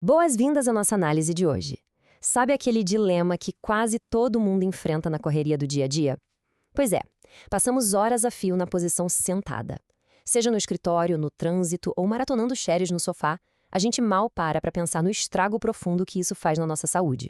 Boas-vindas à nossa análise de hoje. Sabe aquele dilema que quase todo mundo enfrenta na correria do dia a dia? Pois é, passamos horas a fio na posição sentada. Seja no escritório, no trânsito ou maratonando séries no sofá, a gente mal para pensar no estrago profundo que isso faz na nossa saúde.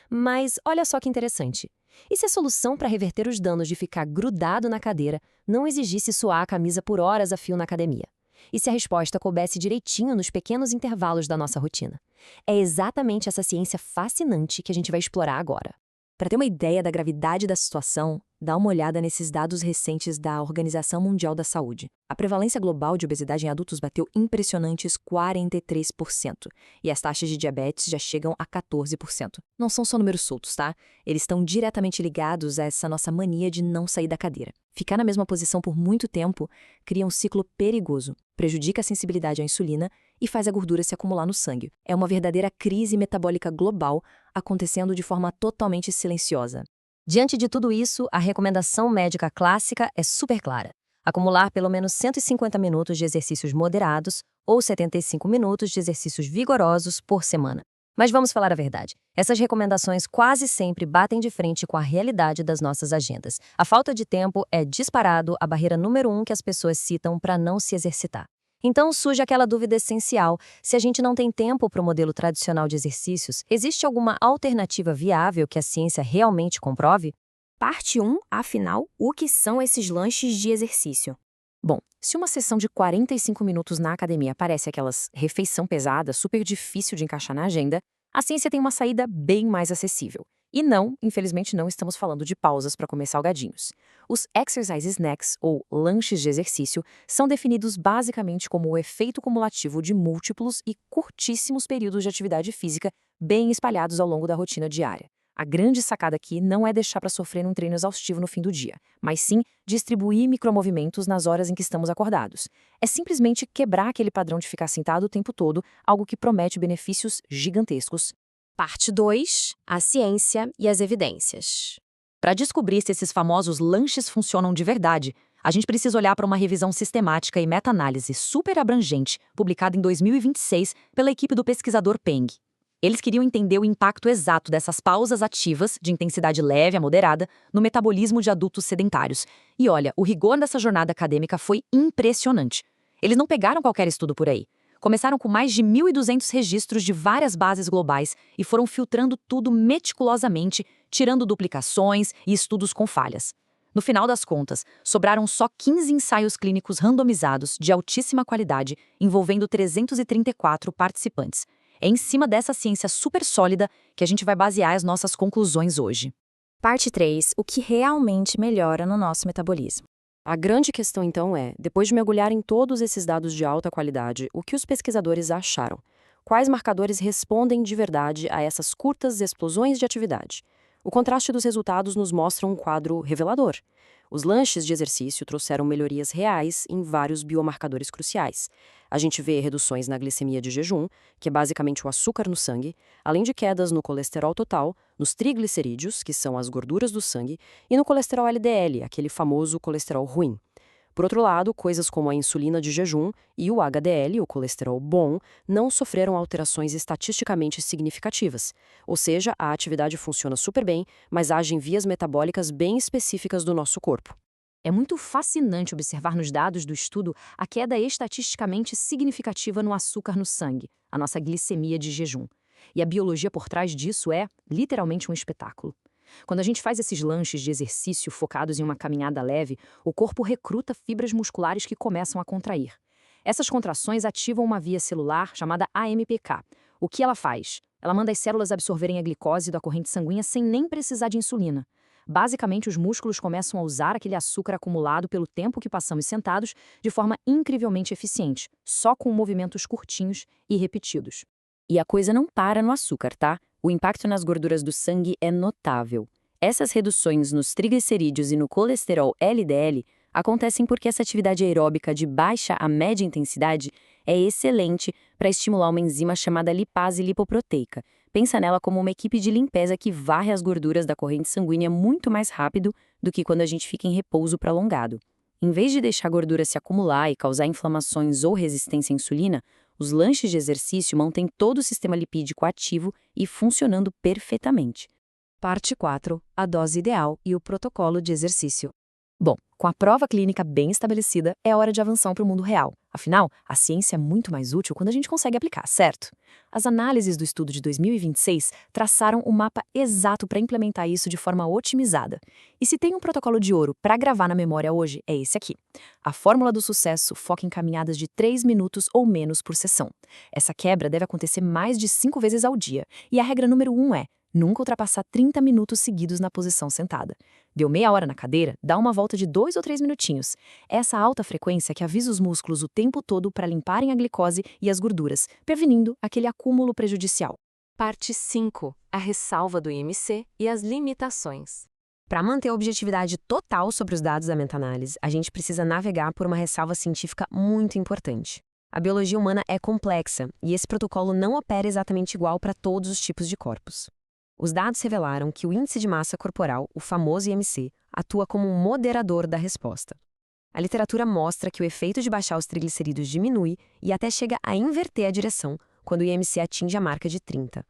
Mas olha só que interessante. E se a solução para reverter os danos de ficar grudado na cadeira não exigisse suar a camisa por horas a fio na academia? E se a resposta coubesse direitinho nos pequenos intervalos da nossa rotina? É exatamente essa ciência fascinante que a gente vai explorar agora. Para ter uma ideia da gravidade da situação, dá uma olhada nesses dados recentes da Organização Mundial da Saúde. A prevalência global de obesidade em adultos bateu impressionantes 43%, e as taxas de diabetes já chegam a 14%. Não são só números soltos, tá? Eles estão diretamente ligados a essa nossa mania de não sair da cadeira. Ficar na mesma posição por muito tempo cria um ciclo perigoso, prejudica a sensibilidade à insulina e faz a gordura se acumular no sangue. É uma verdadeira crise metabólica global acontecendo de forma totalmente silenciosa. Diante de tudo isso, a recomendação médica clássica é super clara. Acumular pelo menos 150 minutos de exercícios moderados ou 75 minutos de exercícios vigorosos por semana. Mas vamos falar a verdade. Essas recomendações quase sempre batem de frente com a realidade das nossas agendas. A falta de tempo é disparado a barreira número 1 que as pessoas citam para não se exercitar. Então surge aquela dúvida essencial: se a gente não tem tempo para o modelo tradicional de exercícios, existe alguma alternativa viável que a ciência realmente comprove? Parte 1, afinal, o que são esses lanches de exercício? Bom, se uma sessão de 45 minutos na academia parece aquelas refeição pesada, super difícil de encaixar na agenda, a ciência tem uma saída bem mais acessível. E não, infelizmente não estamos falando de pausas para comer salgadinhos. Os exercise snacks, ou lanches de exercício, são definidos basicamente como o efeito cumulativo de múltiplos e curtíssimos períodos de atividade física bem espalhados ao longo da rotina diária. A grande sacada aqui não é deixar para sofrer um treino exaustivo no fim do dia, mas sim distribuir micromovimentos nas horas em que estamos acordados. É simplesmente quebrar aquele padrão de ficar sentado o tempo todo, algo que promete benefícios gigantescos. Parte 2, a ciência e as evidências. Para descobrir se esses famosos lanches funcionam de verdade, a gente precisa olhar para uma revisão sistemática e meta-análise super abrangente, publicada em 2026 pela equipe do pesquisador Peng. Eles queriam entender o impacto exato dessas pausas ativas, de intensidade leve a moderada, no metabolismo de adultos sedentários. E olha, o rigor dessa jornada acadêmica foi impressionante. Eles não pegaram qualquer estudo por aí. Começaram com mais de 1.200 registros de várias bases globais e foram filtrando tudo meticulosamente, tirando duplicações e estudos com falhas. No final das contas, sobraram só 15 ensaios clínicos randomizados de altíssima qualidade, envolvendo 334 participantes. É em cima dessa ciência super sólida que a gente vai basear as nossas conclusões hoje. Parte 3. O que realmente melhora no nosso metabolismo. A grande questão, então, é, depois de mergulhar em todos esses dados de alta qualidade, o que os pesquisadores acharam? Quais marcadores respondem de verdade a essas curtas explosões de atividade? O contraste dos resultados nos mostra um quadro revelador. Os lanches de exercício trouxeram melhorias reais em vários biomarcadores cruciais. A gente vê reduções na glicemia de jejum, que é basicamente o açúcar no sangue, além de quedas no colesterol total, nos triglicerídeos, que são as gorduras do sangue, e no colesterol LDL, aquele famoso colesterol ruim. Por outro lado, coisas como a insulina de jejum e o HDL, o colesterol bom, não sofreram alterações estatisticamente significativas. Ou seja, a atividade funciona super bem, mas age em vias metabólicas bem específicas do nosso corpo. É muito fascinante observar nos dados do estudo a queda estatisticamente significativa no açúcar no sangue, a nossa glicemia de jejum. E a biologia por trás disso é, literalmente, um espetáculo. Quando a gente faz esses lanches de exercício focados em uma caminhada leve, o corpo recruta fibras musculares que começam a contrair. Essas contrações ativam uma via celular chamada AMPK. O que ela faz? Ela manda as células absorverem a glicose da corrente sanguínea sem nem precisar de insulina. Basicamente, os músculos começam a usar aquele açúcar acumulado pelo tempo que passamos sentados de forma incrivelmente eficiente, só com movimentos curtinhos e repetidos. E a coisa não para no açúcar, tá? O impacto nas gorduras do sangue é notável. Essas reduções nos triglicerídeos e no colesterol LDL acontecem porque essa atividade aeróbica de baixa a média intensidade é excelente para estimular uma enzima chamada lipase lipoproteica. Pensa nela como uma equipe de limpeza que varre as gorduras da corrente sanguínea muito mais rápido do que quando a gente fica em repouso prolongado. Em vez de deixar a gordura se acumular e causar inflamações ou resistência à insulina, Os lanches de exercício mantêm todo o sistema lipídico ativo e funcionando perfeitamente. Parte 4. A dose ideal e o protocolo de exercício. Bom, com a prova clínica bem estabelecida, é hora de avançar para o mundo real. Afinal, a ciência é muito mais útil quando a gente consegue aplicar, certo? As análises do estudo de 2026 traçaram o mapa exato para implementar isso de forma otimizada. E se tem um protocolo de ouro para gravar na memória hoje, é esse aqui. A fórmula do sucesso foca em caminhadas de 3 minutos ou menos por sessão. Essa quebra deve acontecer mais de 5 vezes ao dia. E a regra número 1 é: nunca ultrapassar 30 minutos seguidos na posição sentada. Deu meia hora na cadeira, dá uma volta de 2 ou 3 minutinhos. É essa alta frequência que avisa os músculos o tempo todo para limparem a glicose e as gorduras, prevenindo aquele acúmulo prejudicial. Parte 5. A ressalva do IMC e as limitações. Para manter a objetividade total sobre os dados da meta-análise, a gente precisa navegar por uma ressalva científica muito importante. A biologia humana é complexa e esse protocolo não opera exatamente igual para todos os tipos de corpos. Os dados revelaram que o índice de massa corporal, o famoso IMC, atua como um moderador da resposta. A literatura mostra que o efeito de baixar os triglicerídeos diminui e até chega a inverter a direção quando o IMC atinge a marca de 30.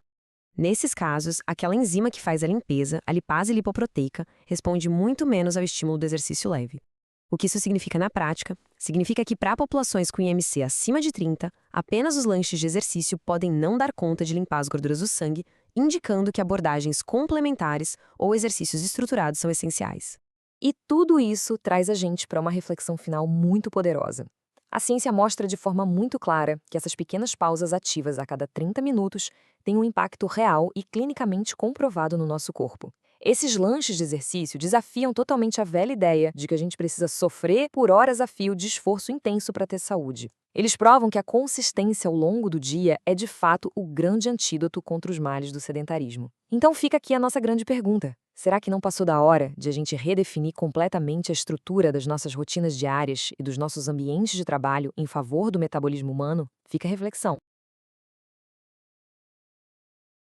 Nesses casos, aquela enzima que faz a limpeza, a lipase lipoproteica, responde muito menos ao estímulo do exercício leve. O que isso significa na prática? Significa que para populações com IMC acima de 30, apenas os lanches de exercício podem não dar conta de limpar as gorduras do sangue, indicando que abordagens complementares ou exercícios estruturados são essenciais. E tudo isso traz a gente para uma reflexão final muito poderosa. A ciência mostra de forma muito clara que essas pequenas pausas ativas a cada 30 minutos têm um impacto real e clinicamente comprovado no nosso corpo. Esses lanches de exercício desafiam totalmente a velha ideia de que a gente precisa sofrer por horas a fio de esforço intenso para ter saúde. Eles provam que a consistência ao longo do dia é de fato o grande antídoto contra os males do sedentarismo. Então fica aqui a nossa grande pergunta. Será que não passou da hora de a gente redefinir completamente a estrutura das nossas rotinas diárias e dos nossos ambientes de trabalho em favor do metabolismo humano? Fica a reflexão.